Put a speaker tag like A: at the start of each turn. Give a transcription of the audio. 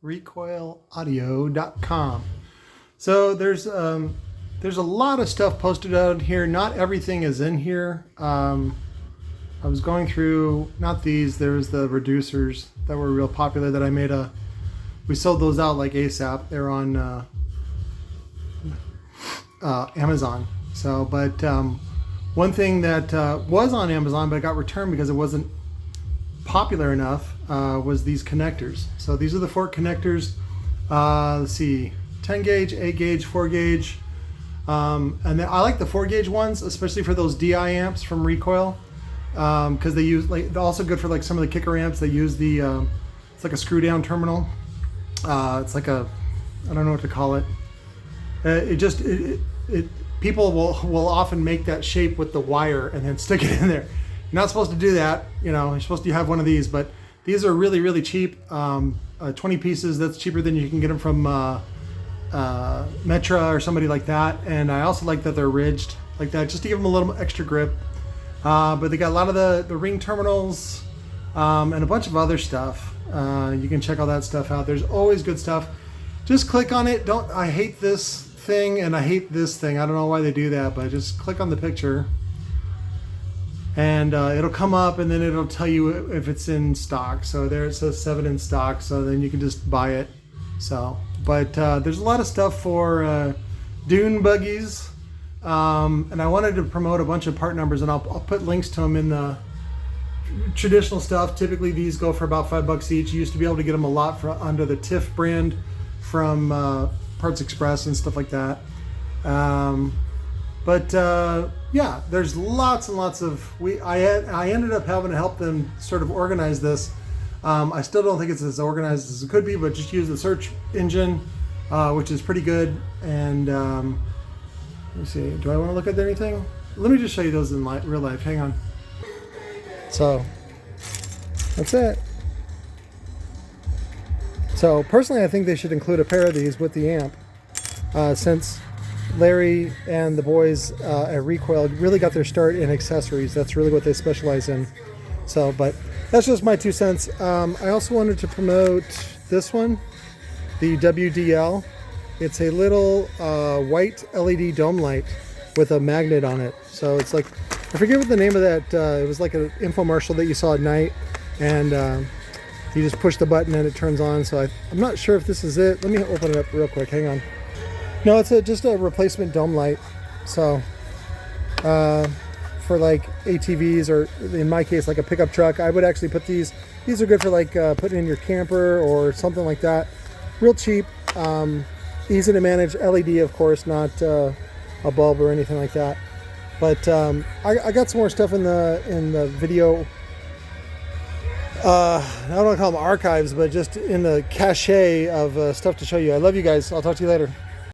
A: recoilaudio.com. So there's a lot of stuff posted out here. Not everything is in here. I was going through, not these, there was the reducers that were real popular that I made we sold those out like ASAP. They're on Amazon. So, but one thing that was on Amazon but got returned because it wasn't popular enough was these connectors. So these are the 4 connectors. Let's see, 10 gauge, 8 gauge, 4 gauge. And then I like the 4 gauge ones, especially for those DI amps from Recoil, because they use, like, they're also good for like some of the kicker amps. They use the it's like a screw down terminal. It's like a, I don't know what to call it. People will often make that shape with the wire and then stick it in there. You're not supposed to do that. You know, you're supposed to have one of these, but these are really, really cheap. 20 pieces, that's cheaper than you can get them from Metra or somebody like that. And I also like that they're ridged like that, just to give them a little extra grip. But they got a lot of the ring terminals and a bunch of other stuff. You can check all that stuff out. There's always good stuff. Just click on it. I hate this thing and I hate this thing. I don't know why they do that, but just click on the picture and it'll come up and then it'll tell you if it's in stock. So there it says 7 in stock, so then you can just buy it. So, but there's a lot of stuff for dune buggies, and I wanted to promote a bunch of part numbers, and I'll put links to them in the traditional stuff. Typically these go for about $5 each. You used to be able to get them a lot under the TIFF brand from Parts Express and stuff like that. Yeah, there's lots and lots of, I ended up having to help them sort of organize this. I still don't think it's as organized as it could be, but just use the search engine, which is pretty good. And let me see, do I want to look at anything? Let me just show you those in real life. Hang on. So that's it. So personally, I think they should include a pair of these with the amp, since Larry and the boys at Recoil really got their start in accessories. That's really what they specialize in. So, but that's just my 2 cents. I also wanted to promote this one, the WDL. It's a little white LED dome light with a magnet on it. So it's like, I forget what the name of that, it was like an infomercial that you saw at night, and you just push the button and it turns on. So I'm not sure if this is it. Let me open it up real quick, hang on. No, it's just a replacement dome light. So for like ATVs, or in my case like a pickup truck, I would actually put these are good for like putting in your camper or something like that. Real cheap, easy to manage. LED, of course, not a bulb or anything like that. But I got some more stuff in the video, I don't want to call them archives, but just in the cache of stuff to show you. I love you guys. I'll talk to you later.